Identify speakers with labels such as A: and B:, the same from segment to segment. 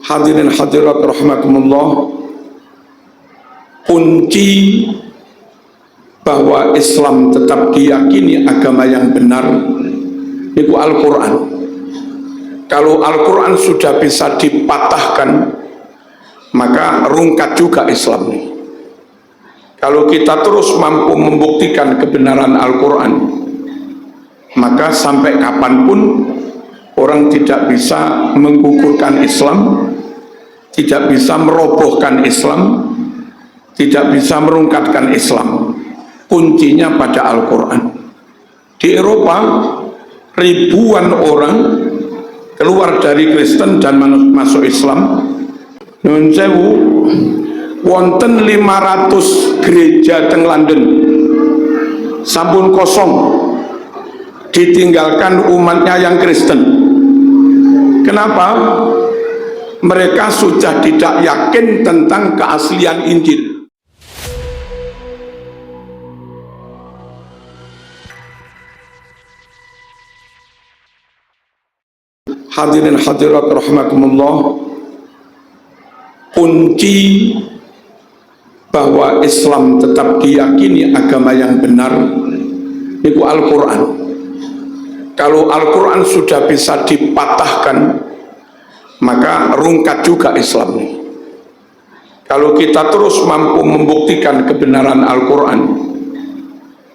A: Hadirin hadirat rahimakumullah, kunci bahwa Islam tetap diyakini agama yang benar itu Al-Quran. Kalau Al-Quran sudah bisa dipatahkan, maka rungkat juga Islam ini. Kalau kita terus mampu membuktikan kebenaran Al-Quran, maka sampai kapanpun orang tidak bisa menggugurkan Islam, tidak bisa merobohkan Islam, tidak bisa merungkatkan Islam. Kuncinya pada Al-Quran. Di Eropa ribuan orang keluar dari Kristen dan masuk Islam. Nun sewu wonten 500 gereja teng London sampun kosong, ditinggalkan umatnya yang Kristen. Kenapa? Mereka sudah tidak yakin tentang keaslian Injil. Hadirin hadirat rahimakumullah, kunci bahwa Islam tetap diyakini agama yang benar itu Al-Quran. Kalau Al-Quran sudah bisa dipatahkan, maka rungkat juga Islam ini. Kalau kita terus mampu membuktikan kebenaran Al-Quran,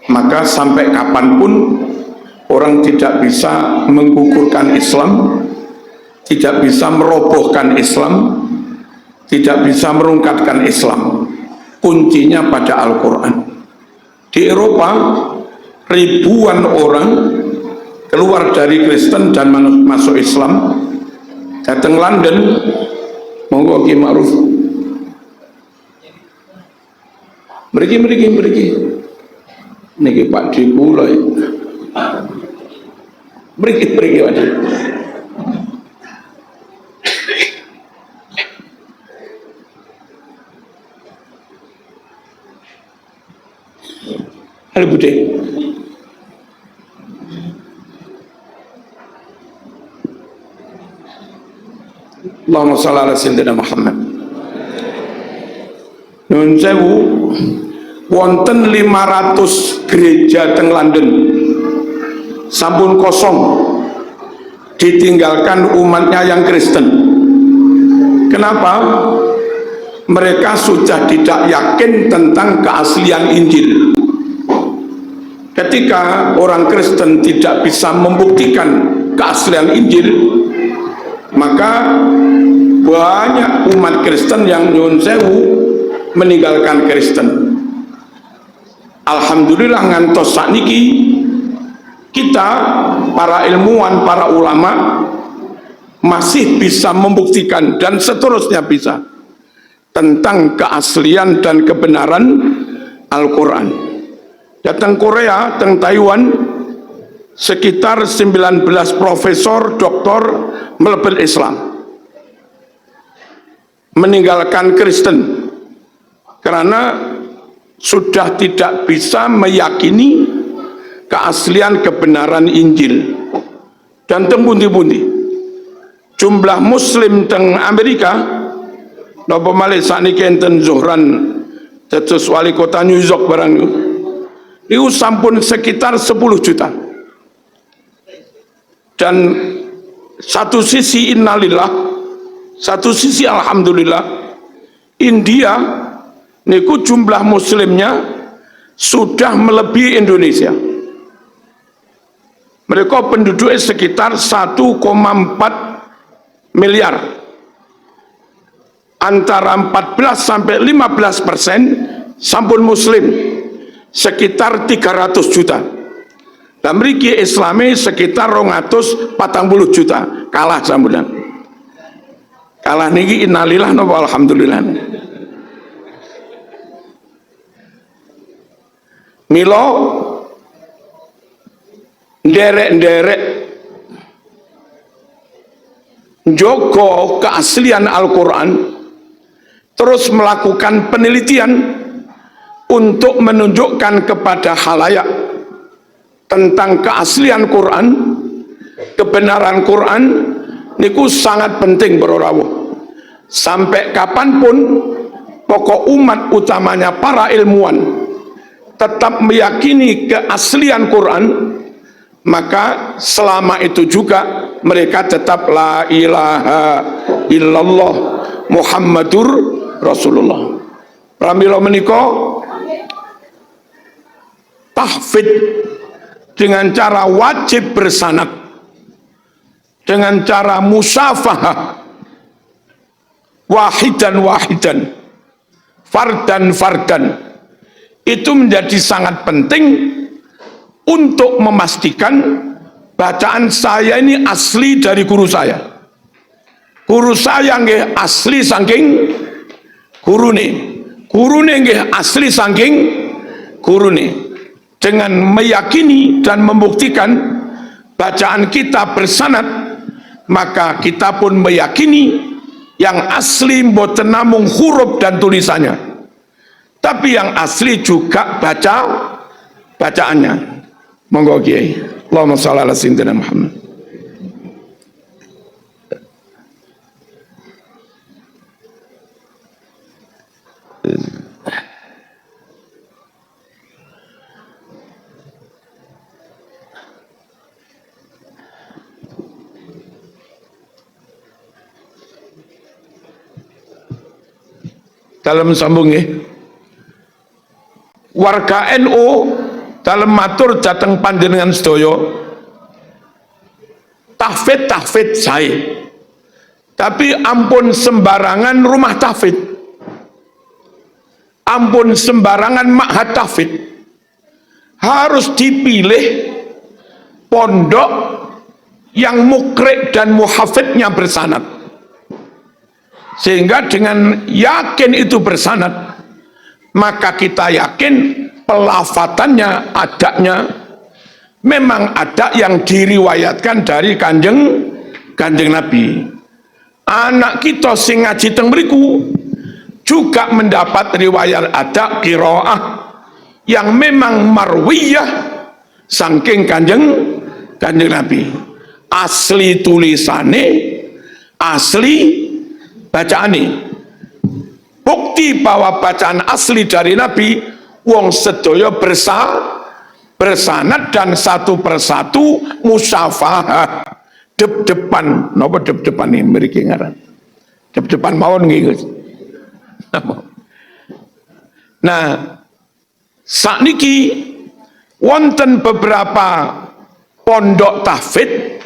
A: maka sampai kapanpun orang tidak bisa menggugurkan Islam, tidak bisa merobohkan Islam, tidak bisa merungkatkan Islam. Kuncinya pada Al-Quran. Di Eropa ribuan orang keluar dari Kristen dan masuk Islam. Datang London, monggo Ki Ma'ruf. Mriki. Niki Pak Di kula. Mriki Pak Di. Halo Bude. Allahumma shalli ala sayyidina Muhammad. Nun sewu wonten 500 gereja teng London sampun kosong, ditinggalkan umatnya yang Kristen. Kenapa? Mereka sudah tidak yakin tentang keaslian Injil. Ketika orang Kristen tidak bisa membuktikan keaslian Injil, maka banyak umat Kristen yang nyuwun sewu meninggalkan Kristen. Alhamdulillah ngantos sakniki kita para ilmuwan, para ulama masih bisa membuktikan dan seterusnya bisa tentang keaslian dan kebenaran Al-Quran. Datang Korea, datang Taiwan, sekitar 19 profesor, doktor melebet Islam, meninggalkan Kristen karena sudah tidak bisa meyakini keaslian kebenaran Injil. Dan tembundi-bundi jumlah Muslim teng Amerika napa malih sakniki enten Zuhran dados wali kota New York barang itu sampun sekitar 10 juta. Dan satu sisi innalillah, satu sisi alhamdulillah, India niku jumlah muslimnya sudah melebihi Indonesia. Mereka penduduknya sekitar 1,4 miliar. Antara 14 sampai 15% sampun muslim, sekitar 300 juta. Dan mriki Islami sekitar 240 juta. Kalah sampeyan. Kalah niki innalillah napa alhamdulillah. Milo nderek-nderek njogo keaslian Al-Quran, terus melakukan penelitian untuk menunjukkan kepada khalayak tentang keaslian Quran, kebenaran Quran niku sangat penting para rawuh. sampai kapanpun pokok umat utamanya para ilmuwan tetap meyakini keaslian Quran, maka selama itu juga mereka tetap la ilaha illallah Muhammadur Rasulullah. Pramila menika tahfidz dengan cara wajib bersanad, dengan cara musafahah, wahidan fardan, itu menjadi sangat penting untuk memastikan bacaan saya ini asli dari guru saya. Guru saya nggih asli saking gurune nggih asli saking gurune. Dengan meyakini dan membuktikan bacaan kita bersanad, maka kita pun meyakini yang asli mboten namung huruf dan tulisannya, tapi yang asli juga bacaannya. Monggo Kiai. Allahumma shalli ala sayyidina Muhammad. Dalam sambung ya, warga NU dalam matur dateng panjenengan sedaya tahfidz saya, tapi ampun sembarangan rumah tahfidz, ampun sembarangan ma'had tahfidz, harus dipilih pondok yang mukri dan muhafidnya bersanad. Sehingga dengan yakin itu bersanad, maka kita yakin pelafatannya, adanya memang ada yang diriwayatkan dari kanjeng Nabi. Anak kita sing ngaji teng mriku juga mendapat riwayat ada qiraah yang memang marwiyah saking kanjeng Nabi. Asli tulisane, asli bacaane. Bukti bahwa bacaan asli dari Nabi, wong sedaya bersanad dan satu persatu musafahah, dep-depan. Napa dep-depan ini mriki ngaran? Dep-depan mawon nggih. Nah, sakniki wonten beberapa pondok tahfidz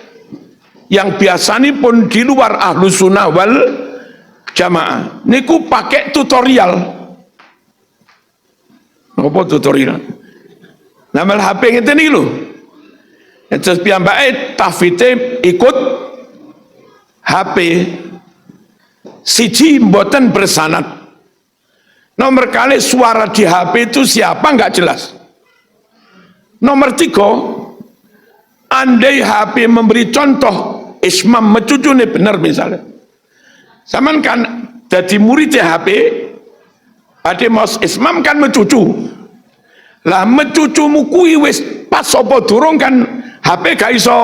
A: yang biasanya pun di luar Ahlus Sunnah wal Jamaah niku pakai tutorial. Apa tutorial? Namel HP ngeten iki lho. Terus piyambake tahfidze ikut HP. Siji mboten bersanad. Nomor kali suara di HP itu siapa nggak jelas. Nomor 3, andai HP memberi contoh Ismam mecucu nih benar misalnya. Saman kan jadi murid HP, ade mas Ismam kan mecucu. Lah mecucumu kuwi wis pas apa durung kan HP gak iso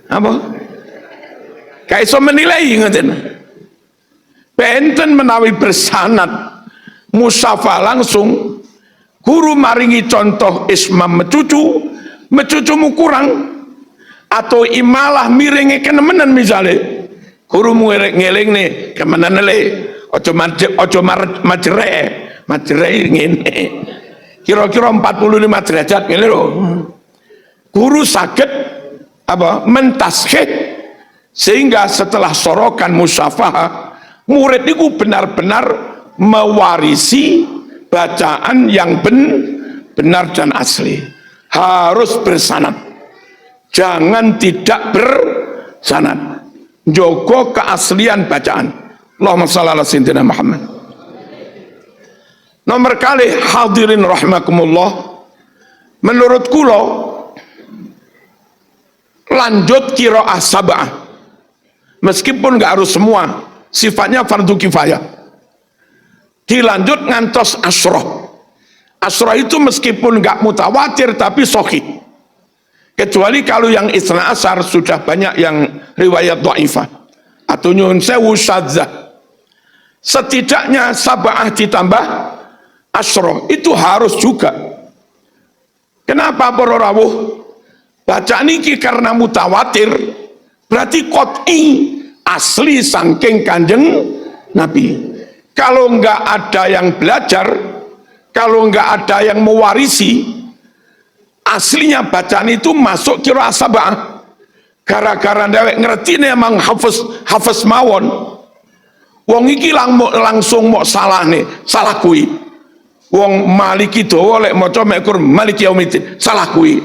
A: apa? Gak iso menilai ngoten. Benten menawi bersanad musafah langsung, guru maringi contoh Ismam mecucumu kurang atau imalah miringi kenemenen misalnya. Guru ngeling nih kemana le, ojo majere ngene. Kira-kira 45 derajat ngene lho. Guru sakit apa mentashih sehingga setelah sorokan musafah, murid itu benar-benar mewarisi bacaan yang benar dan asli. Harus bersanad. Jangan tidak bersanad. Jogo keaslian bacaan. Allahumma shalli ala sayyidina Muhammad. Nomor kali hadirin rahimakumullah, menurut kula lanjut qiraah sab'ah, meskipun nggak harus semua, sifatnya fardu kifayah, dilanjut ngantos asroh. Asroh itu meskipun nggak mutawatir tapi sahih. Kecuali kalau yang Isna Asar sudah banyak yang riwayat dhaifah atau nyun sewu syadzah. setidaknya sab'ah ditambah asyra, itu harus juga. Kenapa para rawuh? Bacaan niki karena mutawatir, berarti qot'i, asli saking Kanjeng Nabi. Kalau enggak ada yang belajar, kalau enggak ada yang mewarisi, aslinya bacaan itu masuk qiraah sab'ah. Gara-gara dewek ngerti nih emang hafiz mawon. Wong iki langsung mau salah nih, salah kui. Wong Maliki dawa lek maca mekur Maliki Yaumiddin, salah kui.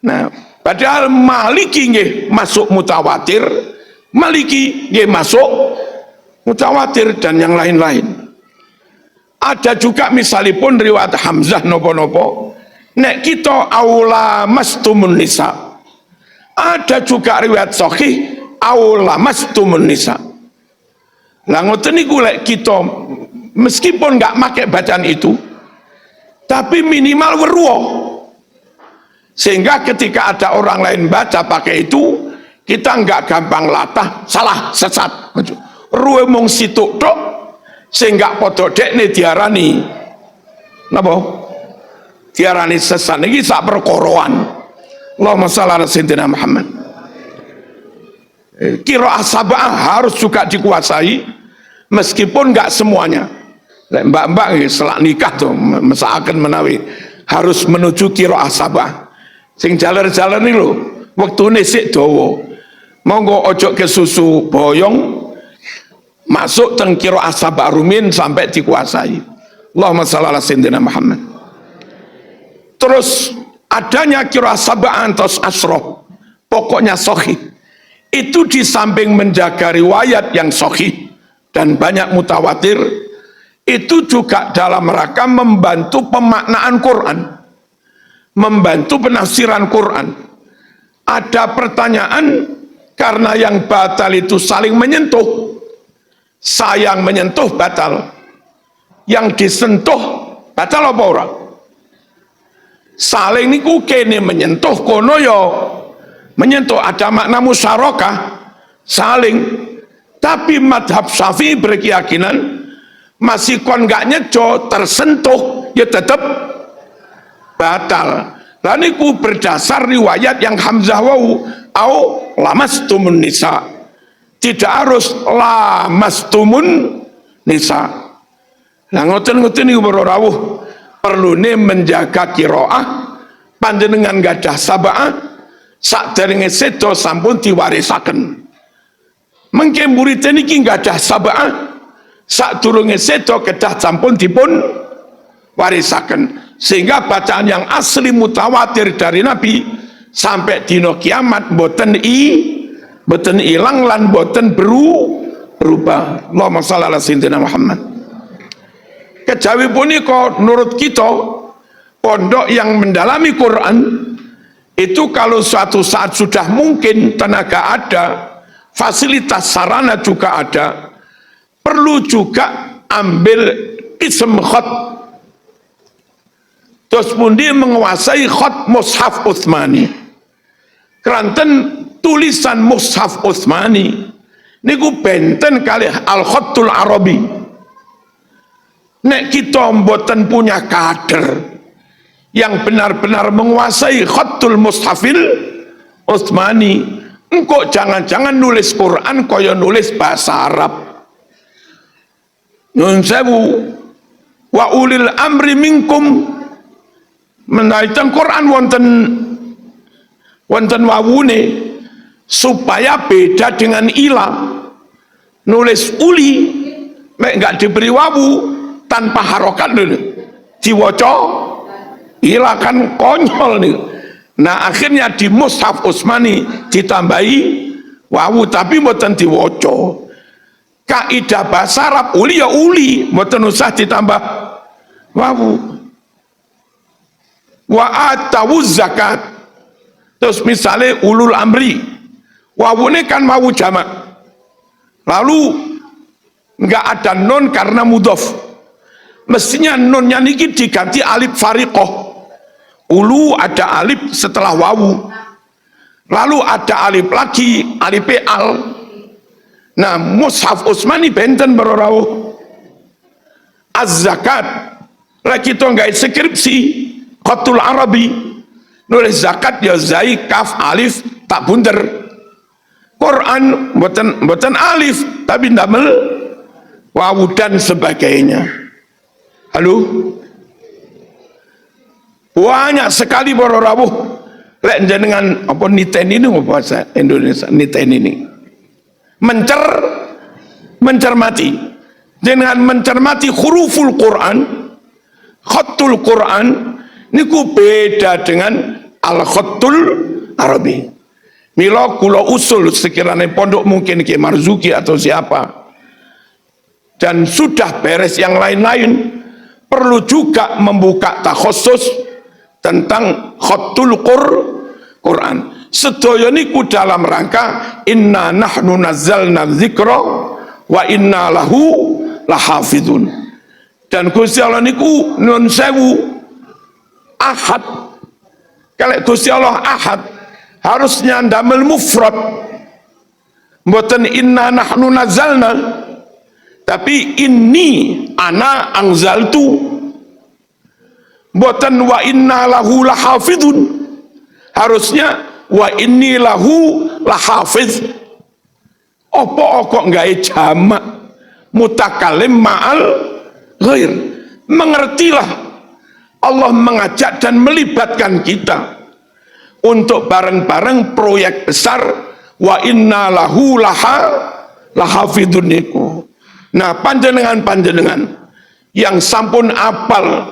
A: Nah, padahal Maliki nggih masuk mutawatir, Maliki nggih masuk mutawatir dan yang lain-lain. Ada juga misalipun riwayat Hamzah nopo-nopo, nek kita aula mastumun nisa. Ada juga riwayat sahih aula mastumun nisa. Lah ngoten niku lek kita meskipun nggak pakai bacaan itu, tapi minimal weruh. Sehingga ketika ada orang lain baca pakai itu, kita nggak gampang latah, salah, sesat. Ruwe mung situk tok, sehingga podo dekne diarani, napa? Diarani sesat. Niki sak perkoroan. Allahumma shalli ala sayyidina Muhammad. Qiraah sab'ah harus juga dikuasai, meskipun nggak semuanya. Mbak-mbak selak nikah tuh mesakaken menawi harus menuju qiraah sab'ah. Sing jaler-jaler nih lho, wektune sik dawa. Monggo ojo kesusu boyong, masuk teng qiraah sab'ah rumin sampai dikuasai. Allahumma shalli ala sayyidina Muhammad. Terus adanya qiraah sab'ah antos asyra, pokoknya sahih. Itu di samping menjaga riwayat yang sahih dan banyak mutawatir, itu juga dalam rangka membantu pemaknaan Quran, membantu penafsiran Quran. Ada pertanyaan karena yang batal itu saling menyentuh, sayang menyentuh batal, yang disentuh batal apa ora? Saling niku kene menyentuh, kono yo menyentuh, ada makna musyarakah, saling. Tapi madhab Syafi'i berkeyakinan masih kon gak nyejo tersentuh ya tetap batal. Lah niku berdasar riwayat yang Hamzah wau au lamastumun nisa, tidak harus lamastumun nisa. Lah ngoten-ngoten niku para rawuh perlune menjaga qiraah, panjenengan gadah sab'ah sakderenge sedo sampun diwarisaken. Mengke murid niki gadah sab'ah sadurunge sedo kedah sampun dipun warisaken, sehingga bacaan yang asli mutawatir dari Nabi sampai dino kiamat boten ilang lan boten berubah. Allahumma shalli ala sayyidina Muhammad. Kejawi punika nurut kita pondok yang mendalami Quran itu kalau suatu saat sudah mungkin tenaga ada, fasilitas sarana juga ada, perlu juga ambil ism khat. Terus pundi menguasai khat mushaf Utsmani. Keranten tulisan mushaf Utsmani niku benten kali al-khattul arabi. Nek kita mboten punya kader yang benar-benar menguasai khattul mushafil Utsmani, engkau jangan-jangan nulis Quran kaya nulis bahasa Arab. Nyun sewu, wa ulil amri minkum, menaikkan Quran wonten wawune supaya beda dengan ila. Nulis uli mek enggak diberi wawu tanpa harokat dulu diwaca ila, kan konyol nih. Nah akhirnya di mushaf Utsmani ditambahi wawu tapi mboten diwaca. Kaidah bahasa Arab uli ya uli, mboten usah ditambah wawu. Wa atawuz zakat, terus misalnya ulul amri, wawune kan wawu jamak, lalu nggak ada nun karena mudhof, mestinya nunnya niki diganti alif fariqoh. Ulu ada alif setelah wawu, lalu ada alif lagi, alif al. Nah, mushaf Utsmani benten para rawuh. Az-zakat lek kita nggawe skripsi Khatul Arabi nulis zakat ya zai kaf alif tak bunder. Quran mboten alif tapi ndamel wawu dan sebagainya. Halo? Banyak sekali para rawuh lek jenengan apa niteni ini bahasa Indonesia niteni ini. Mencermati. Dengan mencermati huruful Quran, khatul Quran niku beda dengan al khatul Arabi. Mila kula usul sekiranya pondok mungkin Ki Marzuki atau siapa, dan sudah beres yang lain-lain, perlu juga membuka takhusus tentang khatul Quran. Sedaya niku dalam rangka inna nahnu nazzalna dzikra wa inna lahu lahafidun. Dan Gusti Allah niku nun sewu ahad. Kalau Gusti Allah ahad harusnya ndamel mufrad, mboten inna nahnu nazzalna, tapi inni ana anzaltu, mboten wa inna lahu lahafidun, harusnya wa inni lahu lahafiz. Apa kok gawe jamak mutakalim ma'al ghair? Mengertilah Allah mengajak dan melibatkan kita untuk bareng-bareng proyek besar wa inna lahu lahafidun niku. Nah, panjenengan yang sampun apal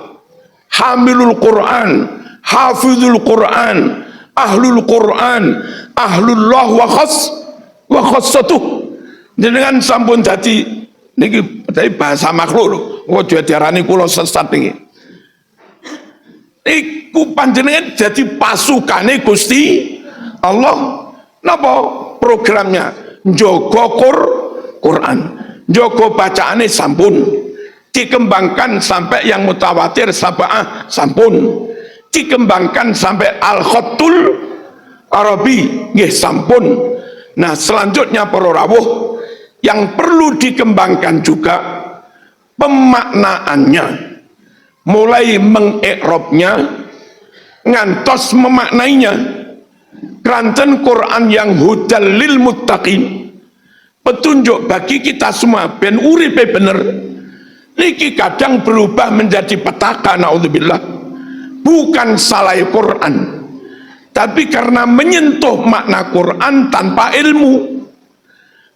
A: hamilul Quran, hafizul Quran, ahlul Quran, ahlullah wa khassatuh, jenengan sampun dadi niki dadi bahasa makhluk lho, kok diarani kula sesat niki. Iku panjenengan jadi pasukane Gusti Allah. Napa programnya? Njaga Quran, njaga bacaane sampun, dikembangkan sampai yang mutawatir sab'ah sampun, dikembangkan sampai al-khatul Arabi nggih sampun. Nah, selanjutnya para rawuh yang perlu dikembangkan juga pemaknaannya, mulai mengikrabnya ngantos memaknainya. Keranten Quran yang hudal lil muttaqin, petunjuk bagi kita semua ben uripe bener. Niki kadang berubah menjadi petaka, naudzubillah. Bukan salah Quran, tapi karena menyentuh makna Quran tanpa ilmu,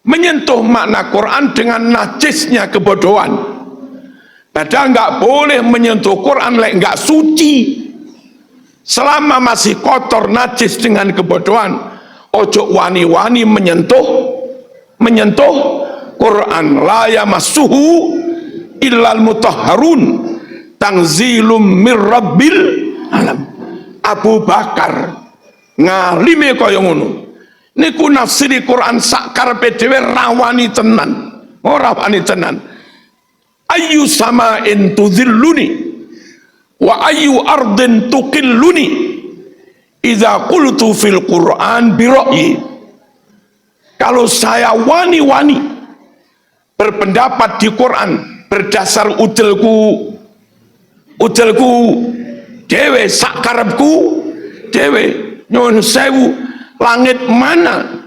A: menyentuh makna Quran dengan najisnya kebodohan. Padahal nggak boleh menyentuh Quran lek nggak suci. Selama masih kotor najis dengan kebodohan, ojo wani-wani menyentuh Quran. La yamassuhu illal mutahharun tanzilum mir rabbil alam. Abu Bakar ngalime kaya ngono niku nafsiri Quran sak karepe dhewe rawani tenan, ora wani tenan. Ayu sama'in tudhilluni wa ayu ardin tuqilluni idza qultu fil Quran bi ra'yi. Kalau saya wani-wani berpendapat di Quran berdasar udelku dewe, sak karepku dewe, nyuwun sewu, langit mana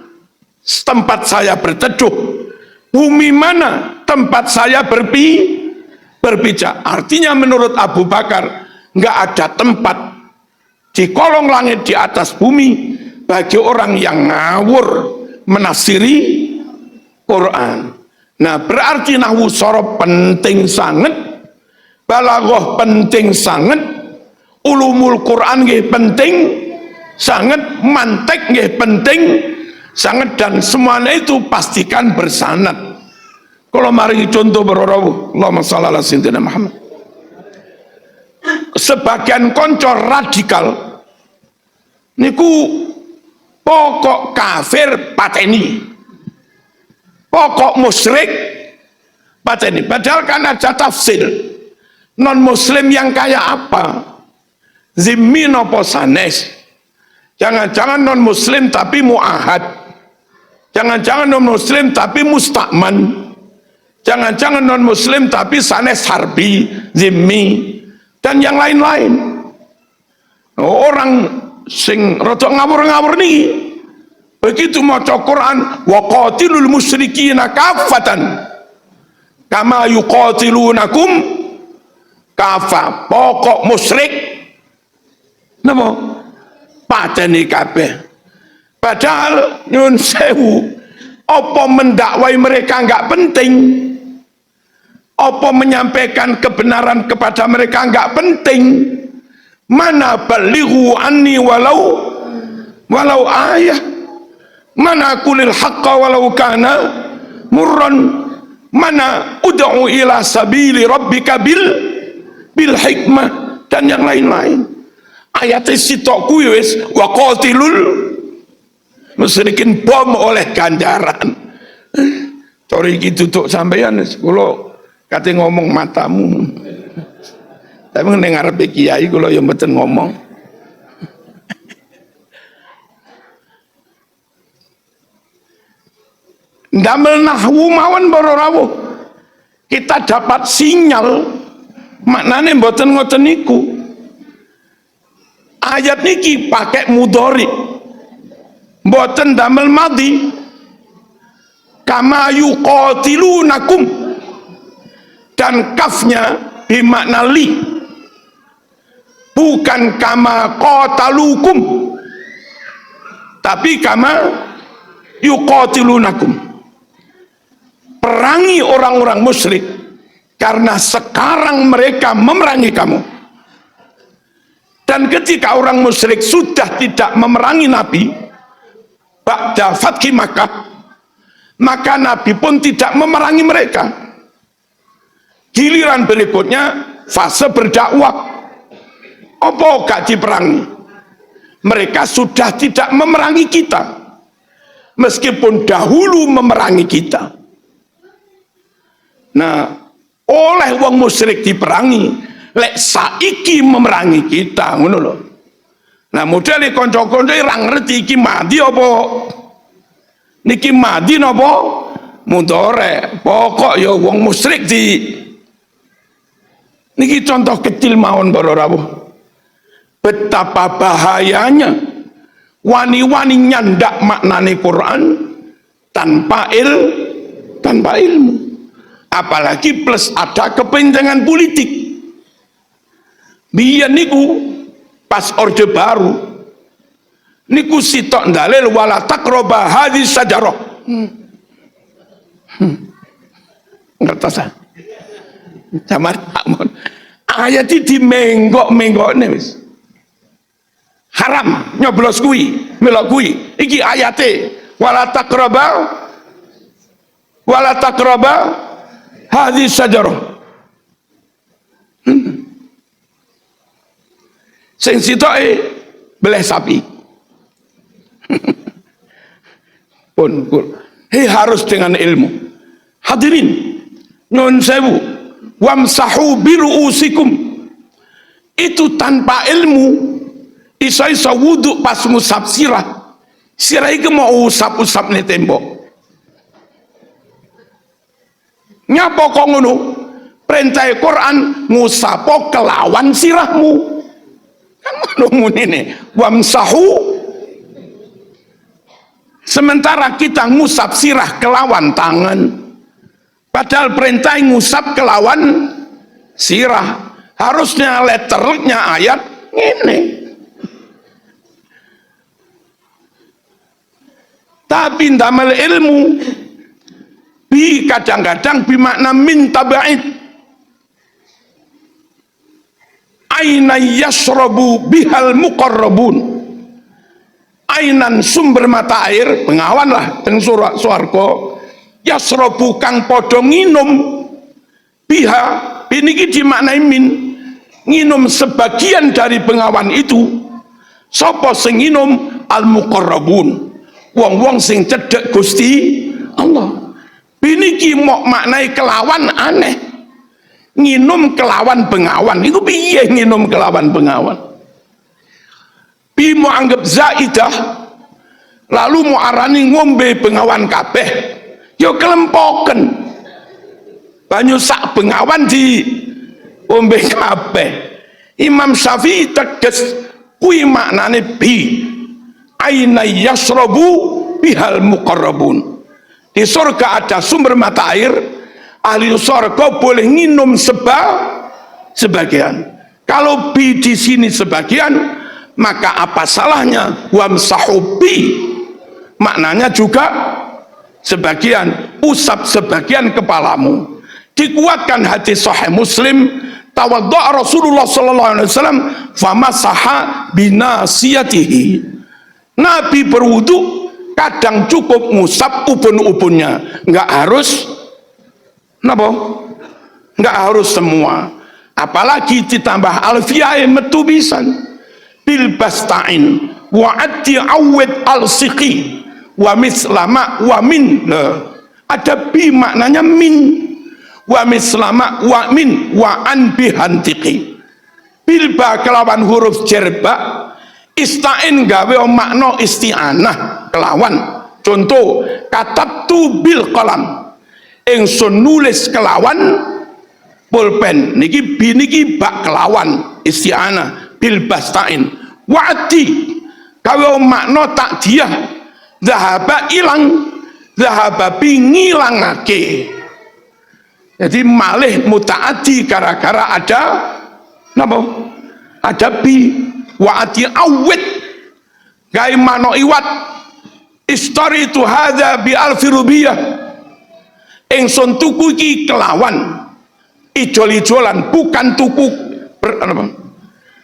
A: tempat saya berteduh, bumi mana tempat saya berpijak. Artinya menurut Abu Bakar nggak ada tempat di kolong langit di atas bumi bagi orang yang ngawur menafsiri Quran. Nah, berarti nahwu sorof penting sangat, balaghah penting sangat, ulumul Quran nggih penting sangat, mantek nggih penting sangat, dan semuanya itu pastikan bersanad. Kalau mari contoh berorawu, Allahumma shalli ala sayyidina Muhammad. Sebagian konco radikal niku pokok kafir pateni, pokok musyrik pateni. Padahal kan ada tafsir. Non muslim yang kayak apa? Zimmi nopo sanes? Jangan-jangan non muslim tapi muahad. Jangan-jangan non muslim tapi mustakman. Jangan-jangan non muslim tapi sanes harbi, zimmi, dan yang lain-lain. Orang sing rada ngawur-ngawur nih begitu maca Quran, wa qatilul musyrikina kaffatan kama yuqatilunakum kafa. Pokok musyrik napa pateni kabeh. Padahal nyun sewu, apa mendakwai mereka enggak penting, apa menyampaikan kebenaran kepada mereka enggak penting. Mana balighu anni walau ayah, mana kulil haqqa walau kana murran, mana ud'u ila sabili rabbika bil hikmah, dan yang lain-lain. Ayatnya sitok kuwi wis wa qatilul musyrikin bom oleh ganjaran. Cori iki tutuk sampeyan kula kate ngomong matamu. Tapi ning ngarepe kiai kula ya mboten ngomong. Ndamel nahwu mawon para rawuh. Kita dapat sinyal maknane mboten ngoten niku. Ayat niki pakai mudhari. Mboten damel madhi. Kama yuqatilunakum, dan kafnya bimakna li. Bukan kama qatalukum, tapi kama yuqatilunakum. Perangi orang-orang musyrik karena sekarang mereka memerangi kamu. Dan ketika orang musyrik sudah tidak memerangi Nabi ba'da fathi Makkah, maka Nabi pun tidak memerangi mereka. Giliran berikutnya fase berdakwah, apa gak diperangi? Mereka sudah tidak memerangi kita, meskipun dahulu memerangi kita. Nah, oleh wong musyrik diperangi, lek saiki memerangi kita, ngono lho. Nah, modele kanca-kanca ra ngerti iki mati apa niki mati napa mudhari. Pokok ya wong musyrik di niki contoh kecil mawon para rawuh. Betapa bahayanya wani-wani nyandak maknane Quran tanpa ilmu, apalagi plus ada kepentingan politik. Biyen niku pas Orde Baru niku sitok dalil wala taqraba hadhihi syajarah. Ngertos ah? Jamar Pakmun. Ayat iki dimenggok-menggokne wis. Haram nyoblos kuwi, melok kuwi. Iki ayate wala taqraba hadhihi syajarah. Sing sitoke beleh sapi. Pun harus dengan ilmu. Hadirin, nyun sewu, wamsahu biruusikum. Itu tanpa ilmu iso-iso wudhu pas ngusap sirah. Sirah itu mau usap-usap nih tembok. Nyapa kok ngono? Perintah Quran ngusapo kelawan sirahmu. Ngono munine wamsahu. Sementara kita ngusap sirah kelawan tangan. Padahal perintah ngusap kelawan sirah. Harusnya letternya ayat ini. Tapi ndamel ilmu bi kadang-kadang bimakna min taba'id. Aina yashrabu bihal muqarrabun. Ainan sumber mata air, pengawan lah teng swarga. Yashrabu kang padha nginum biha biniki dimaknai min, nginum sebagian dari pengawan itu. Sapa sing nginum? Al muqarrabun. Wong-wong sing cedhek Gusti Allah. Biniki mok maknai kelawan aneh. Nginum kelawan bengawan. Iku piye nginum kelawan bengawan? Bimo anggap zaidah. lalu mau arani ngombe bengawan kabeh yo kelempoken banyu sak bengawan di ngombe kabeh. Imam Syafi'i teges kuwi maknane bi aina yasrabu bihal muqarrabun. Di surga ada sumber mata air, ahli surga boleh minum sebagian. Kalau bi di sini sebagian, maka apa salahnya wamsahu bi maknanya juga sebagian, usap sebagian kepalamu. Dikuatkan hadis sahih Muslim, tawadda Rasulullah sallallahu alaihi wasallam famasaha binasiyatihi. Nabi berwudu kadang cukup ngusap ubun-ubunnya, nggak harus napa? Nggak harus semua. Apalagi ditambah alfiyah metu pisan bil bastain wa ati awid al siqi wa mislama wa min. Ada bi maknanya min, wa mislama wa min wa an bihantiqi. Bilba kelawan huruf jerba, istain gawe makna isti'anah kelawan. Contoh katabtu bil qalam, ingsun nulis kelawan pulpen. Niki bi niki bak kelawan isti'anah bil bastain. Wa'di gawe makna takdiyah, zahaba ilang, zahaba bi ngilangake. Jadi malih mutaati gara-gara ada napa? Ada bi. Wa'ati awid gai mano iwat istari itu hadza bi alfi rubiyah, ingsun tuku iki kelawan ijol-ijolan, bukan tuku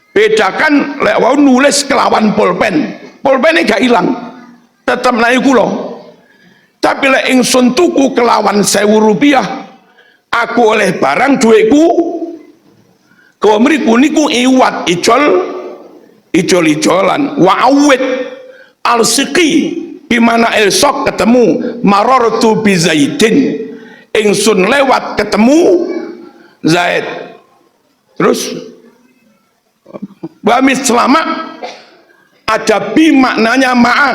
A: bedakan lek wau nulis kelawan pulpen, pulpene gak ilang tetep nang kula. Tapi lek ingsun tuku kelawan 1000 rupiah, aku oleh barang duitku kau mriku niku iwat ijol-ijolan. Wa awid al siqi bimana esok ketemu marartu bi zaidin, ingsun lewat ketemu Zaid. Terus wa mislama ada bi maknanya ma'a,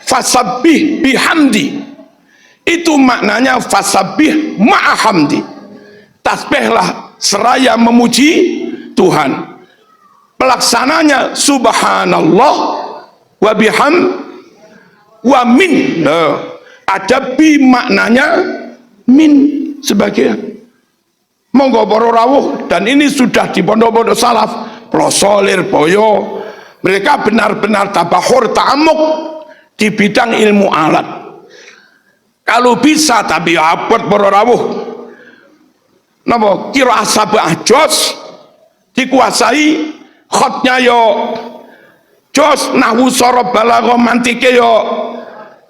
A: fasabbih bihamdi itu maknanya fasabbih ma'a hamdi, tasbihlah seraya memuji Tuhan. Pelaksananya subhanallah wa biham wa min. Ada bi maknanya min sebagian. Monggo para rawuh, dan ini sudah di pondok-pondok salaf plosolir boyo, mereka benar-benar tabahur ta'amuk di bidang ilmu alat. Kalau bisa tapi abot para rawuh napa kira sabah jos dikuasai, khotnya yo jos, nahwu sorob balaghah mantike yo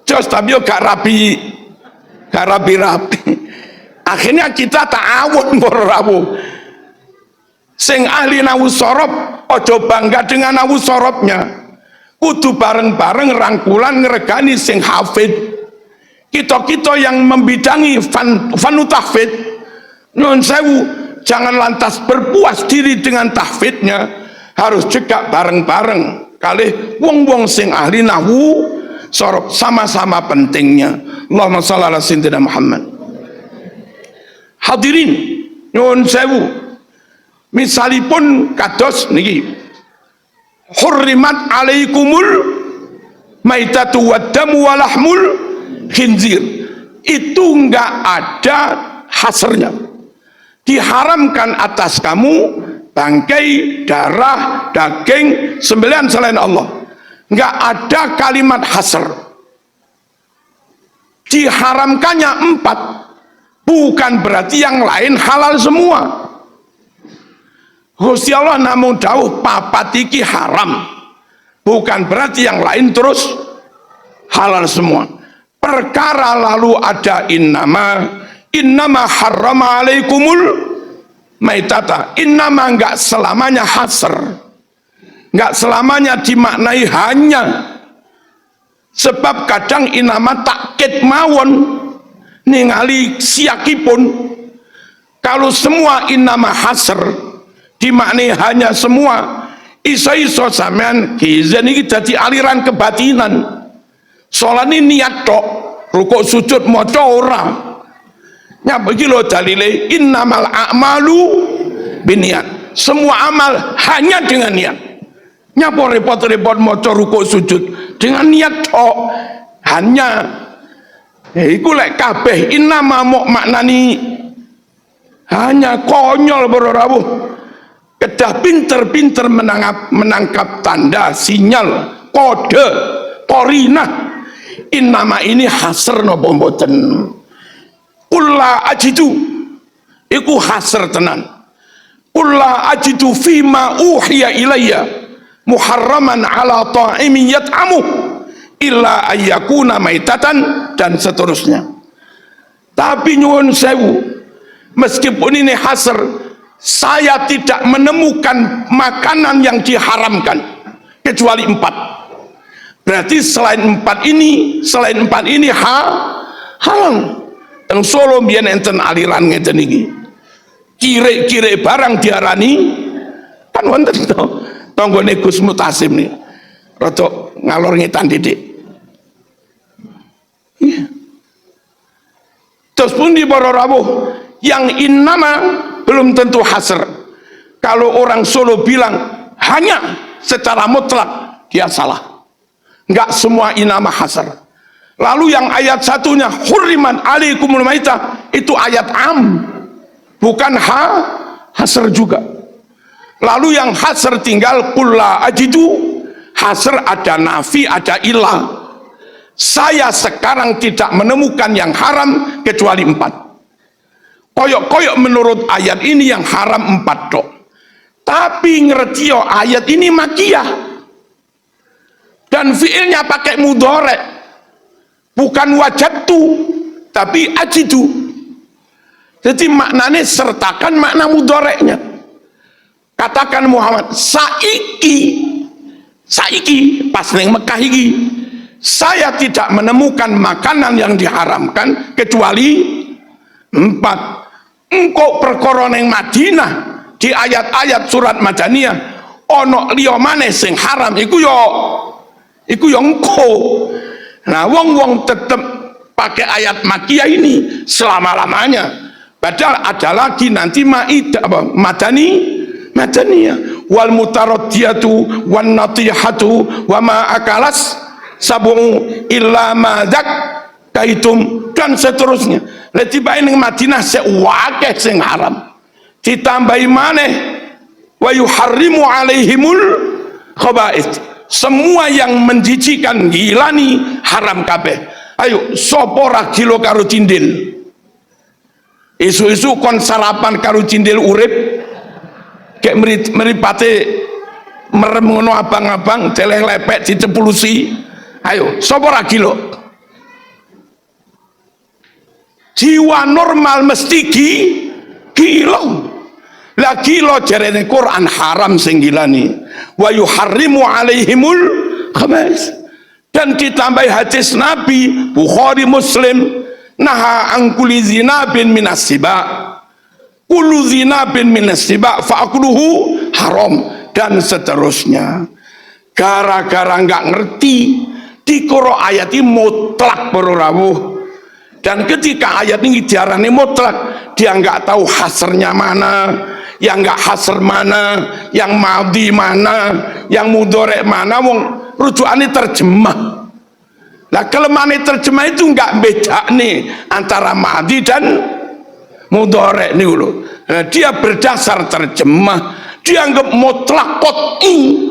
A: jos, tapi yo gak rapi. Akhirnya kita ta'awun para rawuh. Sing ahli nahwu sorob ojo bangga dengan nahwu sorobnya, kudu bareng-bareng rangkulan ngeregani sing hafid. Kita yang membidangi fanu tahfid, nyuwun sewu, jangan lantas berpuas diri dengan tahfidnya, harus juga bareng-bareng kalih wong-wong sing ahli nahwu sorob, sama-sama pentingnya. Allahumma shalli ala sayyidina Muhammad. Hadirin nyuwun sewu, misalipun kados niki hurrimat alaikumul maitatu waddamu walahmul khinzir, itu enggak ada hasrnya, diharamkan atas kamu bangkai, darah, daging sembelihan selain Allah. Enggak ada kalimat hasr. Diharamkannya 4 bukan berarti yang lain halal semua. Gusti Allah namun dawuh papat iki haram, bukan berarti yang lain terus halal semua. Perkara lalu ada innama harrama alaikumul maitata, innama enggak selamanya hasr, enggak selamanya dimaknai hanya, sebab kadang innama takkid mawon ningali siakipun. Kalau semua innama hasr dimaknai hanya semua, iso-iso sampean kizen iki dadi aliran kebatinan. Sholat ini niat tok, rukuk sujud maca ora. Nyapa iki lho dalile innamal a'malu binniat. Semua amal hanya dengan niat. Nyapa repot-repot maca rukuk sujud dengan niat tok. Hanya iku lek kabeh innama maknani hanya konyol para rawuh. Kedah pinter-pinter menangkap tanda, sinyal, kode, korinah. Innama ini hasr napa mboten? Kulla ajidu iku hasr tenan. Kulla ajidu fima uhiya ilayya muharraman ala ta'imin yat'amu illa ayyakuna maitatan dan seterusnya. Tapi nyuwun sewu, meskipun ini hasr, saya tidak menemukan makanan yang diharamkan kecuali 4. Berarti selain empat ini halal. Teng Solo mbiyen enten aliran ngeten iki. Kire-kire barang diarani kan wonten to. Tanggone Gus Mutasim nih. Rada ngalor ngetan didik. Iya. Terus pun di para rawuh yang innama belum tentu hasr. Kalau orang Solo bilang hanya secara mutlak, dia salah. Enggak semua innama hasr. Lalu yang ayat satunya hurriman alaikumul maitah itu ayat am, bukan hasr juga. Lalu yang hasr tinggal kulla ajidu, hasr ada nafi, ada ilah. Saya sekarang tidak menemukan yang haram kecuali 4. Koyok-koyok menurut ayat ini yang haram 4 tok. Tapi ngerti yo ayat ini makiyah. Dan fiilnya pakai mudhari'. Bukan wajadtu, tapi ajidu. Jadi maknanya sertakan makna mudhari'nya. Katakan Muhammad, saiki pas neng Mekah iki, saya tidak menemukan makanan yang diharamkan kecuali 4. Engkau perkara neng Madinah di ayat-ayat surat Madaniyah ono liya maneh sing haram iku yo engkau. Nah, wong tetap pakai ayat makiyah ini selama-lamanya. Padahal ada lagi nanti Madaniyah. Wal mutaraddiyatu wan natihatu wa ma akalas sab'u illa ma kaitum dan seterusnya. Letiba ning Madinah sewakeh sing haram. Ditambahi maneh wa yuharrimu alaihimul khaba'ith. Semua yang menjijikan ngilani haram kabeh. Ayo sapa ra gila karo cindil? Isu-isu kon sarapan karo cindil urip kek mripate merem ngono abang-abang celeh lepek dicepulusi. Ayo sapa ra gila? Jiwa normal mesti gila. Lah gila jarene Quran haram sing gilani. Wa yuharrimu alaihimul khaba'is. Dan ditambah hadis Nabi Bukhari Muslim, naha angkuli zinabin minas siba, kulu zinabin minas siba fa'akuluhu haram dan seterusnya. Gara-gara nggak ngerti dikoro ayat ini mutlak para rawuh. Dan ketika ayat ini diarani mutlak, dia nggak tahu hasrnya mana, yang nggak hasr mana, yang madhi mana, yang mudhari' mana. Wong rujukannya terjemah. Nah kelemahan terjemah itu nggak beda nih antara madhi dan mudhari' nih loh. Nah, dia berdasar terjemah, dia anggap mutlak qat'i.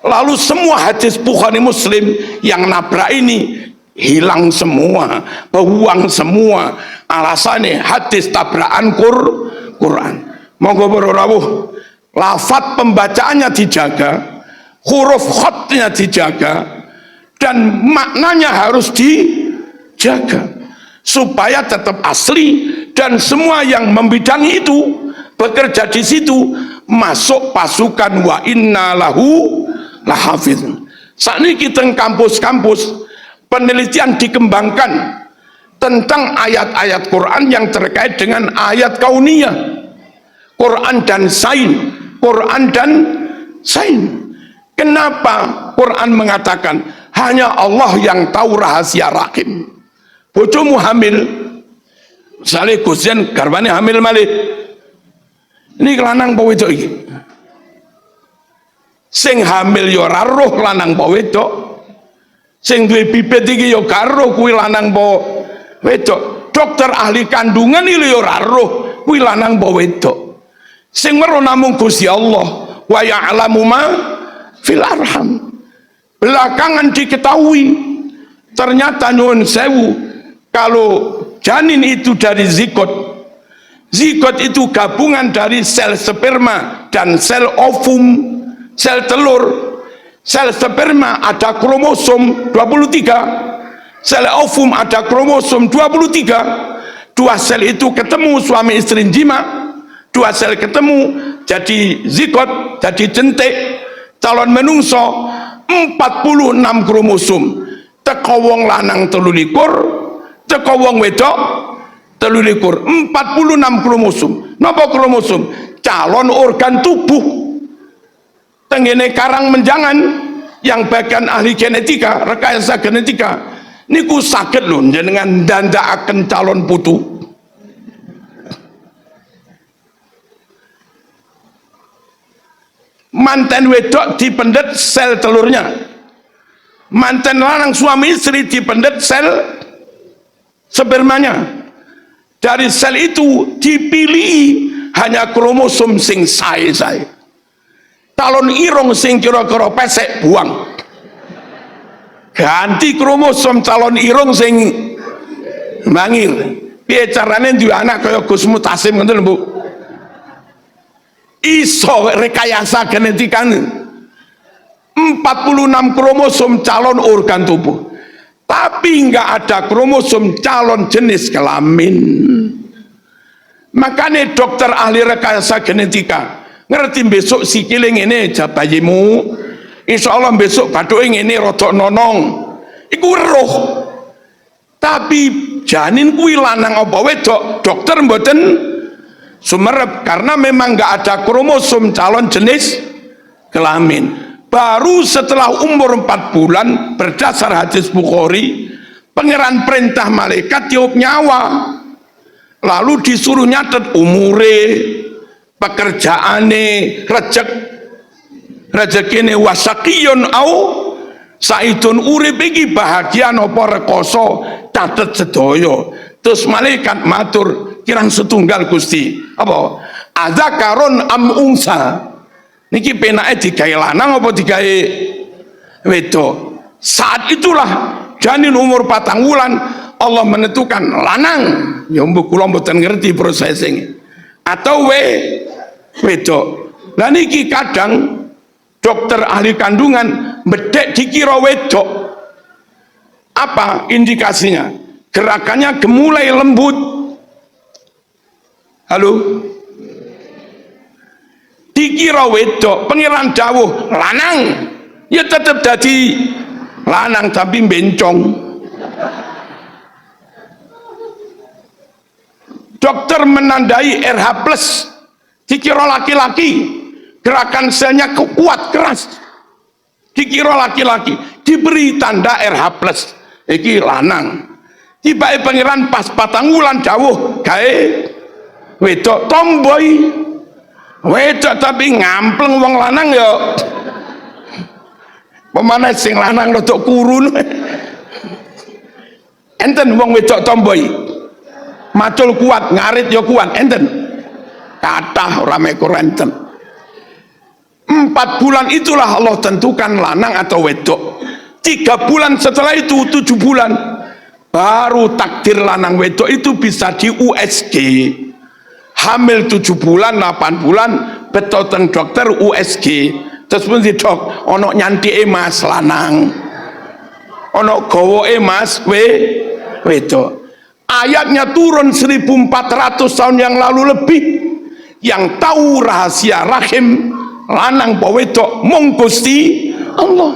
A: Lalu semua hadis Bukhari Muslim yang nabrak ini hilang semua, buang semua. Alasannya hadis tabrakan Quran. Monggo para rawuh, lafaz pembacaannya dijaga, huruf khatnya dijaga, dan maknanya harus dijaga supaya tetap asli. Dan semua yang membidangi itu bekerja di situ masuk pasukan wa inna lahu lahafidz. Saat ini kita kampus-kampus penelitian dikembangkan tentang ayat-ayat Quran yang terkait dengan ayat kauniyah, Quran dan sain. Kenapa Quran mengatakan Hanya Allah yang tahu rahasia rahim. Bojomu hamil, misalnya Gusian garwane hamil malih, ini lanang apa wedok iki? Sing hamil ya ora roh lanang apa wedok, sing duwe bibit iki ya gak roh kuwi lanang apa wedok. Dokter ahli kandungan iki ya ora roh kuwi lanang apa wedok. Sing weruh namung Gusti Allah, wa ya'lamu ma fil arham. Belakangan diketahui ternyata nyuwun sewu, kalau janin itu dari zigot, zigot itu gabungan dari sel sperma dan sel ovum, sel telur. Sel sperma ada kromosom 23, sel ovum ada kromosom 23. Dua sel itu ketemu suami istri jima, dua sel ketemu jadi zigot, jadi jentik calon menungso. 46 kromosom. Teko wong lanang 23, teko wong wedok 23. 46 kromosom. Napa kromosom? Calon organ tubuh. Tenggene karang menjangan yang bagian ahli genetika, rekayasa genetika niku saged lho jenengan ndandakaken calon putu. Manten wedok dipendet sel telurnya, manten lanang suami istri dipendet sel spermanya. Dari sel itu dipilih hanya kromosom sing sae-sae. Calon irung sing kira-kira pesek buang, ganti kromosom calon irung sing mangir. Piye carane duwe anak kaya Gus Mutasim ngoten lho Bu? Iso rekayasa genetika 46 kromosom calon organ tubuh, tapi nggak ada kromosom calon jenis kelamin. Makanya dokter ahli rekayasa genetika ngerti besok sikile ngene bayimu, insya Allah besok baduke ngene rodok nonong, iku roh. Tapi janin kuwi lanang apa wedok, dokter mboten sumerep karena memang nggak ada kromosom calon jenis kelamin. Baru setelah umur 4 bulan berdasar hadis Bukhari, pangeran perintah malaikat tiup nyawa, lalu disuruh nyatet umure, pekerjaane, rezekine wasakiyun au saidun, urip iki bahagia napa rekoso, catet sedaya. Terus malaikat matur, kirang setunggal Gusti, apa adzakaron am unsa, niki penake digawe lanang apa digawe wedok. Saat itulah janin umur 4 wulan Allah menentukan lanang, ya mbok kula mboten ngerti prosesing, atau wedok. Lah niki kadang dokter ahli kandungan bedek dikira wedok. Apa indikasinya? Gerakannya gemulai lembut. Halo, dikira wedok, pangeran dawuh lanang, ya tetap dadi lanang tapi bencong. Dokter menandai RH+, dikira laki-laki, gerakan selnya kuat keras, dikira laki-laki, diberi tanda RH+, iki lanang. Tiba pangeran pas 4 wulan dawuh gawe wedok, tomboy wedok tapi ngampleng wong lanang ya pemane sing lanang rodok kurun. Enten wong wedok tomboy macul kuat, ngarit ya kuat, enten kathah ora mekur enten. 4 bulan itulah Allah tentukan lanang atau wedok. 3 bulan setelah itu 7 bulan baru takdir lanang wedok itu bisa di USG. Hamil 7 bulan 8 bulan betoten dokter USG, terus pun si dok ono nyantike mas lanang, ono gowoke mas wedok. Ayatnya turun 1400 tahun yang lalu lebih. Yang tahu rahasia rahim lanang apa wedok mung Gusti Allah.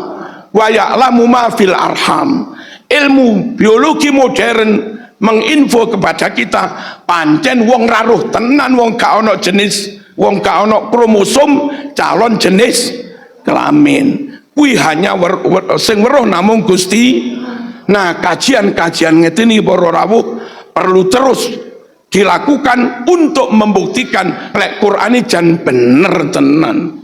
A: Wa ya'lamu ma fil arham. Ilmu biologi modern menginfo kepada kita pancen wong raruh tenan wong gak ono jenis, wong gak ono kromosom calon jenis kelamin. Kuwi hanya sing weruh namung Gusti. Nah, kajian-kajian ngene para rawuh perlu terus dilakukan untuk membuktikan lek Qur'ane jan bener tenan.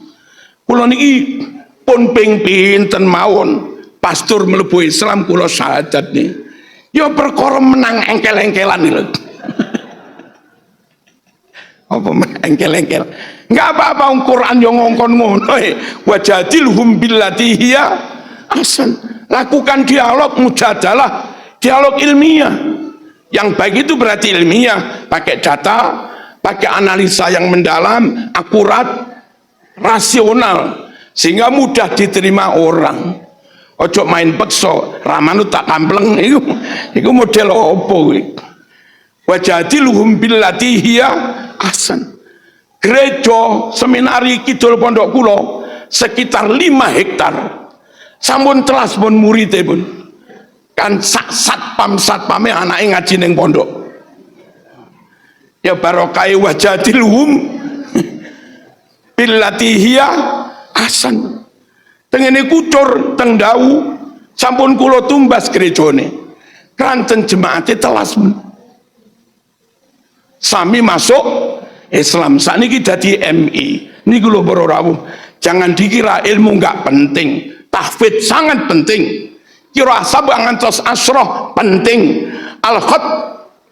A: Kula niki pun ping pinten mawon pastor mlebu Islam kula syahadat nih. Ya perkara menang engkel-engkelan iki lho. Apa engkel-engkel? Enggak apa-apa Quran yang ngongkon ngono wajadilhum billati hiya ahsan. Lakukan dialog mujadalah, dialog ilmiah. Yang baik itu berarti ilmiah, pakai data, pakai analisa yang mendalam, akurat, rasional, sehingga mudah diterima orang. Ojo main pekso, ramanu tak kampleng, itu model opo. Wajadilhum billati hiya ahsan. Gereja seminari kidul pondok kula sekitar 5 hektar. Sampun telas pun muridé pun. Kan satpame anake ngaji ning pondok. Ya barokah wajadilhum billati hiya ahsan. Tengene kucur teng Dawu sampun kula tumbas gerejane. Kanten jemaate telas pun. Sami masuk Islam. Sakniki dadi MI. Niku lho para rawuh. Jangan dikira ilmu enggak penting. Tahfidz sangat penting. Qiraah sab'a ngantos asroh penting. Al-khat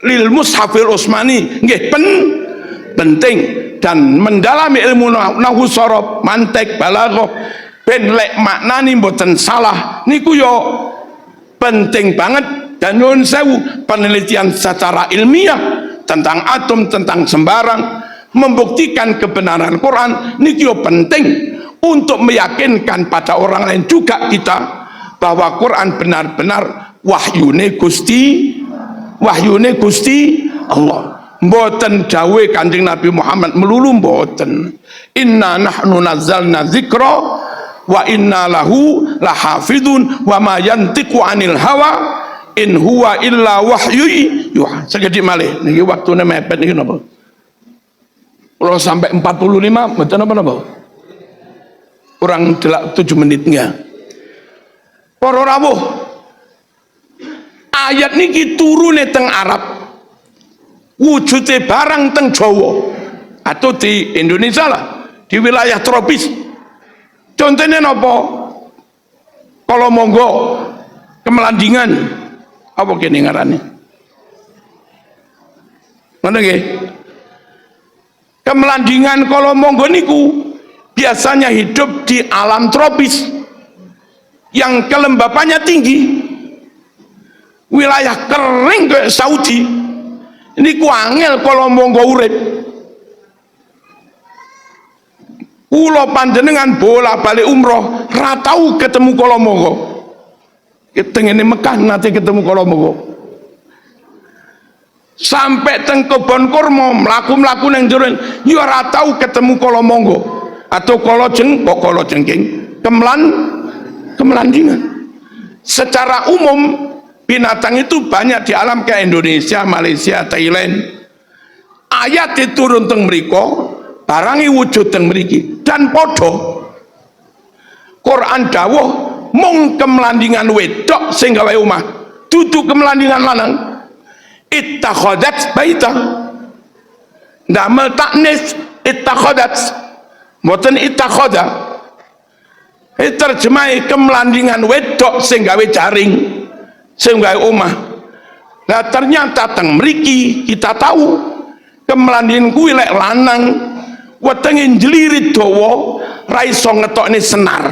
A: lil mushafil Utsmani nggih penting. Dan mendalami ilmu nahwu sharaf, mantek, balaghah ben lek maknani mboten salah niku yo penting banget. Dan nyuwun sewu penelitian secara ilmiah tentang atom, tentang sembarang, membuktikan kebenaran Quran niki penting untuk meyakinkan pada orang lain juga kita bahwa Quran benar-benar wahyune Gusti Allah. Mboten dawuh Kanjeng Nabi Muhammad melulu mboten. Inna nahnu nazzalna dzikra wa inna lahu lahafidun wa ma yantiqu anil hawa in huwa illa wahyu yuha. Sekedhik malih niki waktune mepet niki napa? Kalau sampai 45 betul apa? Kurang 7 menitnya. Para rawuh, ayat niki turune teng Arab, wujude barang teng Jawa atau di Indonesia lah, di wilayah tropis. Contohnya napa? Kalau monggo kemelandingan apa kene ngarane? Ngono nggih. Kemelandingan kalau monggo niku biasanya hidup di alam tropis yang kelembapannya tinggi, wilayah kering kayak Saudi. Niku angel kalau monggo urip. Kula panjenengan bolak-balik umroh ra tau ketemu kalau monggo. Ketengene Mekah nanti ketemu kalau monggo. Sampai teng kebon kurma mlaku-mlaku nang jero yo ora tau ketemu kala monggo atau kala jengking kemelandingan. Secara umum binatang itu banyak di alam kayak Indonesia, Malaysia, Thailand. Ayat diturun teng mriko barangi wujud teng mriki dan podo Quran dawuh mung kemelandingan wedok sing gawe omah dudu kemelandingan lanang. Ittakhadat baita ndamel taknis ittakhadat mboten ittakhadha terjemahe kemelandingan wedok sing gawe jaring sing gawe omah. Nah ternyata teng mriki kita tahu kemelandingan kuwi lek lanang wetenge njlirit dawa ra iso ngetokne senar.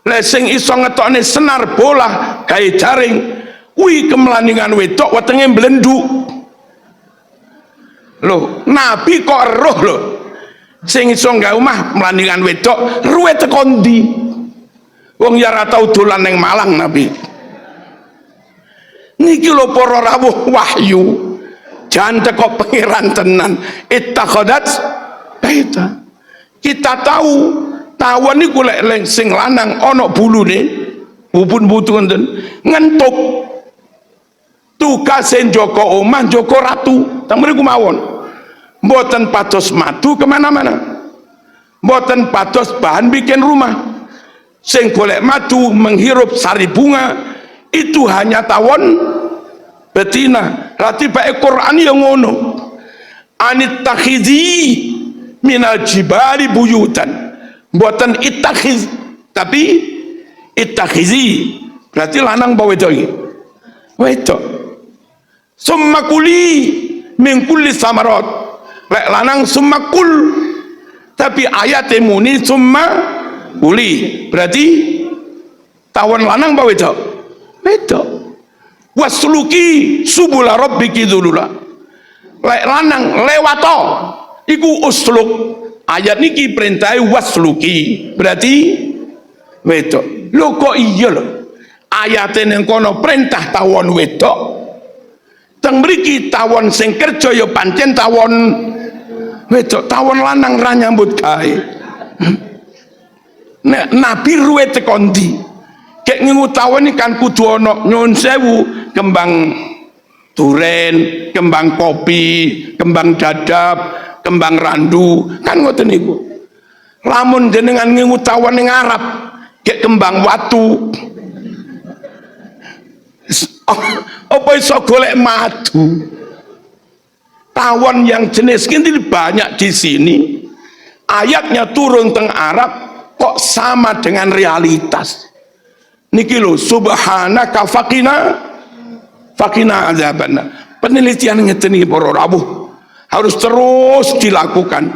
A: Lek sing iso ngetokne senar bola gawe jaring kuwi kemelandingan wedok wetenge mblenduk. Loh, Nabi kok eruh lho. Sing iso gawe omah melandingan wedok, ruwe teko ndi? Wong ya ora tau dolan ning Malang Nabi. Niki lho para rawuh wahyu. Jan teko pangeran tenan. Ittakhadat baita. Kita tahu tawon niku lek sing lanang ana bulune, bubun-butu ngoten, ngentuk. Tugas njoko omah, njoko ratu, teng mriku mawon. Mboten pados madu kemana-mana, mboten pados bahan bikin rumah. sing golek madu menghirup sari bunga itu hanya tawon betina. Berarti baik Quran yang ngono, anit takhidhi minal jibali buyutan, buatan itakhiz, tapi itakhizi berarti lanang bawa wedok iki, wedok. Summa kuli min kulli samarat, lek lanang summa kul, tapi ayat muni summa kuli, berarti tawon lanang bawa wedok, wedok. Wasluki subula rabbiki dzulula, lek lanang lewato iku usluk. Ayat niki perintahe wasluki, berarti wedok. Lho kok iya lho, ayate ning kono perintah tawon wedok, teng mriki tawon sing kerja ya pancen tawon wedok, tawon lanang ra nyambut gawe. Nek nabi ruwe teko ndi? Kek ngingu tawon ikan kudu ana nyuwun sewu kembang duren, kembang kopi, kembang dadap, kembang randu, kan ngoten niku. Lamun jenengan ngingu tawon ning Arab, kek kembang watu, apa iso golek madu? Tawon yang jenis ini banyak di sini. Ayatnya turun teng Arab kok sama dengan realitas. Niki lho, subhanaka fakina azabana. Penelitian ngeten iki para rawuh harus terus dilakukan.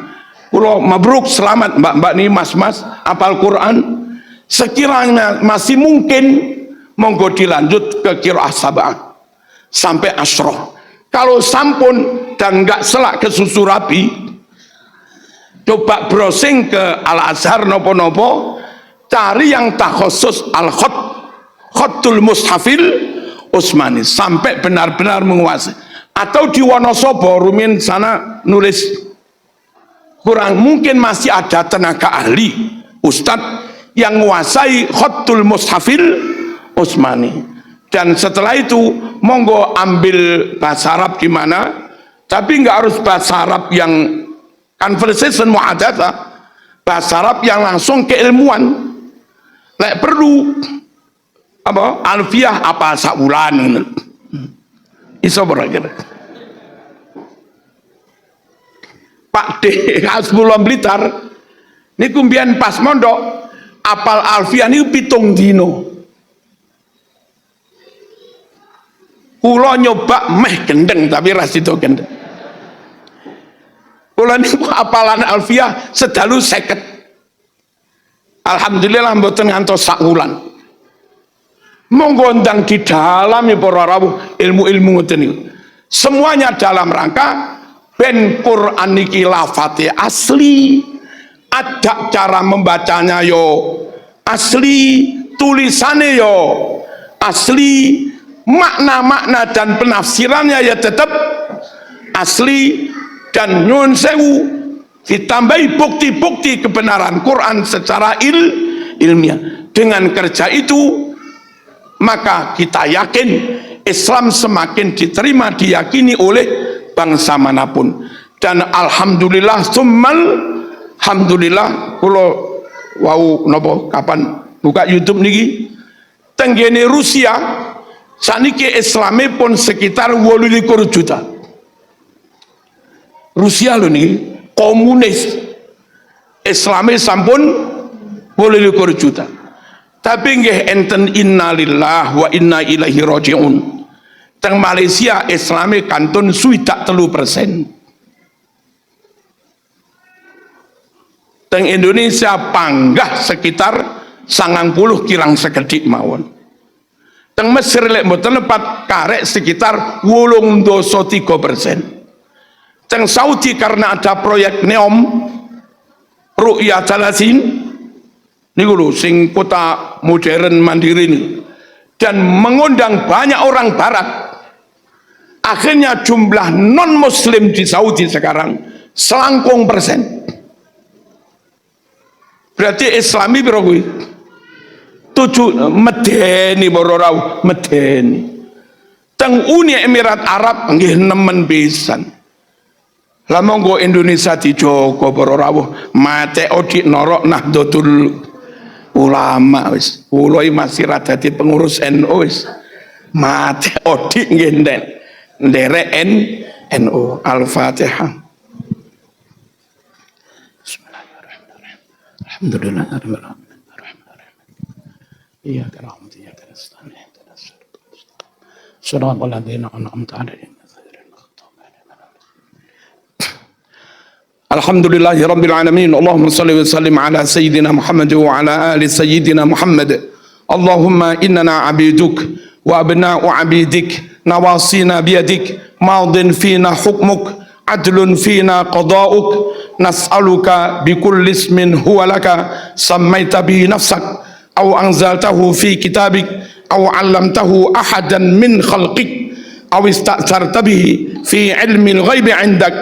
A: Kula mabruk, selamat mbak-mbak nih, mas-mas apal Quran. Sekiranya masih mungkin, monggo dilanjut ke qiraah sab'ah sampai asyroh. Kalau sampun dan nggak selak ke susu rabi, coba browsing ke Al-Azhar nopo-nopo, cari yang tak khusus khotul mushafil Utsmani sampai benar-benar menguasai. Atau di Wonosobo rumin sana nulis, kurang mungkin masih ada tenaga ahli ustadz yang menguasai khotul mushafil Utsmani. Dan setelah itu monggo ambil bahasa Arab gimana, tapi nggak harus bahasa Arab yang conversation mu'adatsah, bahasa Arab yang langsung keilmuan. Lek perlu apa alfiah apa saulan iso beragam. Pak D Hasbullah Blitar niku mbiyen pas mondok apal alfiah niku 7 dino. Kula nyoba meh gendeng tapi ras itu gendeng. Kula niku apalan alfiah sedalu 50. Alhamdulillah mboten ngantos sak wulan. Monggo ndang di dalam para rawuh ilmu-ilmu ngoten niku. Semuanya dalam rangka ben Quran niki lafate asli, ada cara membacanya yo asli, tulisannya yo asli, makna-makna dan penafsirannya ya tetap asli, dan nyun sewu ditambahi bukti-bukti kebenaran Quran secara ilmiah. Dengan kerja itu maka kita yakin Islam semakin diterima, diyakini oleh bangsa manapun. Dan alhamdulillah summal alhamdulillah, kula wau napa kapan buka YouTube niki tenggene Rusia saniki Islame pun sekitar 28 juta. Rusia lho niki komunis, Islame sampun 28 juta. Tapi nggih enten innalillah wa inna ilaihi rajiun. Teng Malaysia Islame kantun 3%. Teng Indonesia panggah sekitar 90 kirang sekedik mawon. Teng Mesir lek mboten lepat karek sekitar 83%. Teng Saudi karena ada proyek Neom Ru'ya Jalasin niku lho sing kota modern mandiri ini, dan mengundang banyak orang barat. Akhirnya jumlah non muslim di Saudi sekarang selangkung persen. Berarti Islami piro kuwi? 7 medeni bororau medeni. Teng Uni Emirat Arab nggih nemen pisan. Lah monggo Indonesia dijogo para rawuh mate odik norok Nahdlatul ulama wis. Kula masih rada dadi pengurus NU wis. Mate odik nggih nderek NU. Al-Fatihah. Bismillahirrahmanirrahim. Alhamdulillahirabbil alamin. Arrahmanirrahim. Iyyaka na'budu wa iyyaka nasta'in. Ihdinas siratal ladzina an'amta 'alaihim. Alhamdulillahi rabbil alamin. Allahumma salli wa sallim ala sayyidina Muhammad wa ala ali sayyidina Muhammad. Allahumma innana abiduk wa abna'u abidik nawasina biyadik madin fina hukmuk adlun fina qada'uk nas'aluka bikulli ismin huwa laka sammaita bihi nafsak aw anzaltahu fi kitabik aw 'allamtahu ahadan min khalqik aw ista'tharta bihi fi 'ilmi al-ghaibi 'indak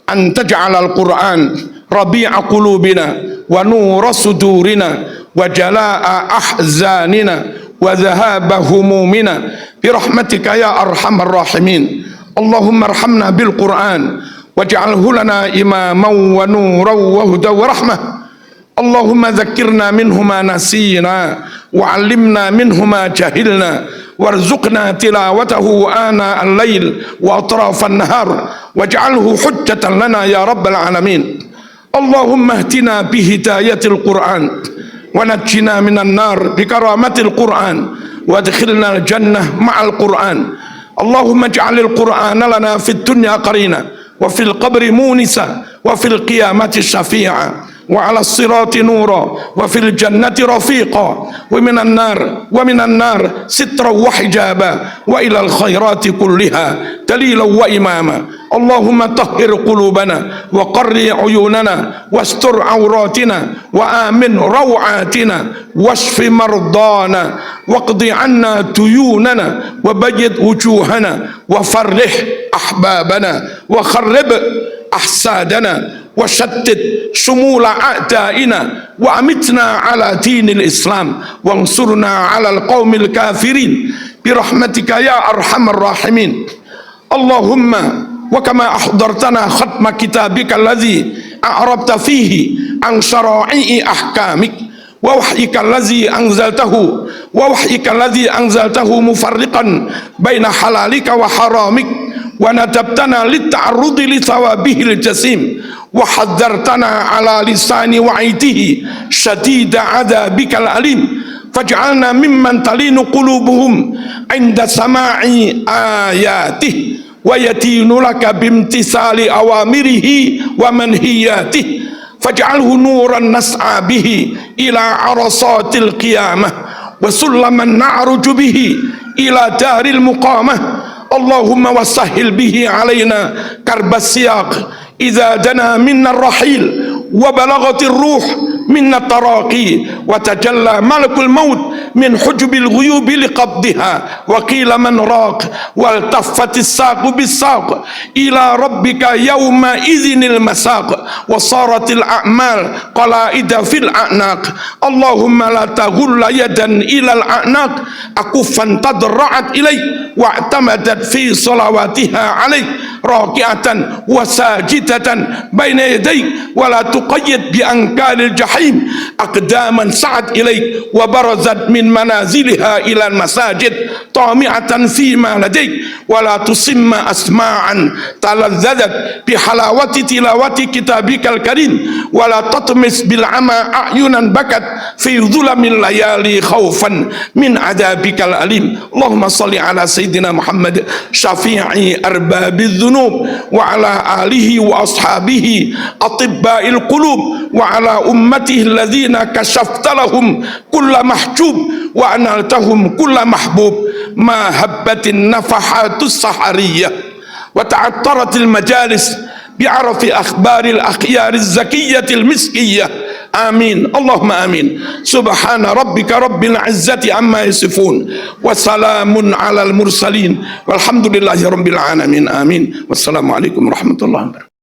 A: an taj'alal Qur'an rabi'a qulubina wa nura sudurina wa jalaa'a ahzanina wa dhahaba humumina bi rahmatika ya arhamar rahimin. Allahumma arhamna bil Qur'an waj'alhu lana imaman wa nuran wa hudan wa rahmah. Allahumma dhakkirna minhu ma nasina wa 'allimna minhu ma jahilna warzuqna tilawatahu ana al-lail wa atrafan nahar waj'alhu hujjatan lana ya rabbal alamin. Allahumma ihtina bihidayatil Qur'an wa najjina minan nar bikaramatil Qur'an wa adkhilna al-jannah ma'al Qur'an. Allahumma ij'alil Qur'ana lana fid dunya qarina wa fil qabri munisa wa fil qiyamati syafi'a wa 'ala sirati nura wa fil jannati rafiqa wa minan nar sitra wa hijaba wa ilal khairati kulliha dalilan wa imama. Allahumma tahhir qulubana wa qarri uyunana wastur awratina wa amin rawatina washfi mardana waqdi anna tuyunana wa bayyid wujuhana wa farrih ahbabana wa kharrib ahsadana وشتت شمول أعدائنا وأمتنا على دين الإسلام وانصرنا على القوم الكافرين برحمتك يا أرحم الراحمين. اللهم وكما أحضرتنا ختم كتابك الذي أعربت فيه عن شرائع أحكامك ووحيك الذي أنزلته مفرقا بين حلالك وحرامك وندبتنا للتعرض لثوابه الجسيم وحذرتنا على لسان وعيده شديد عذابك الأليم فاجعلنا ممن تلين قلوبهم عند سماع آياته ويتين لك بامتثال أوامره ومنهياته فاجعله نورا نسعى به إلى عرصات القيامة وسلما نعرج به إلى دار المقامة. اللهم وسهل به علينا كرب السياق إذا دنا منا الرحيل وبلغت الروح منا التراقي وتجلى ملك الموت من حجب الغيوب لقبضها وقيل من راق والتفت الساق بالساق إلى ربك يومئذ المساق وصارت الأعمال قلائد في الأعناق. اللهم لا تغل يدا إلى الأعناق أكفا تضرعت إليك واعتمدت في صلواتها عليك راكعة وساجدة بين يديك ولا تقيد بأنكال الجحيم أقداما سعت إليك وبرزت من منازلها إلى المساجد طامعة فيما لديك ولا تصم أسماعا تلذذت بحلاوة تلاوة كتابك الكريم ولا تطمس بالعمى أعينا بكت في ظلم الليالي خوفا من عذابك الأليم. اللهم صل على سيدنا محمد شفيع أرباب الذنوب وعلى آله وأصحابه أطباء القلوب وعلى أمته الذين كشفت لهم كل محجوب وأنلتهم كل محبوب ما هبت النفحات السحرية وتعطرت المجالس بعرف أخبار الأخيار الزكية المسكية. آمين اللهم آمين. سبحان ربك رب العزة عما يصفون وسلام على المرسلين والحمد لله رب العالمين. آمين والسلام عليكم ورحمة الله وبركاته.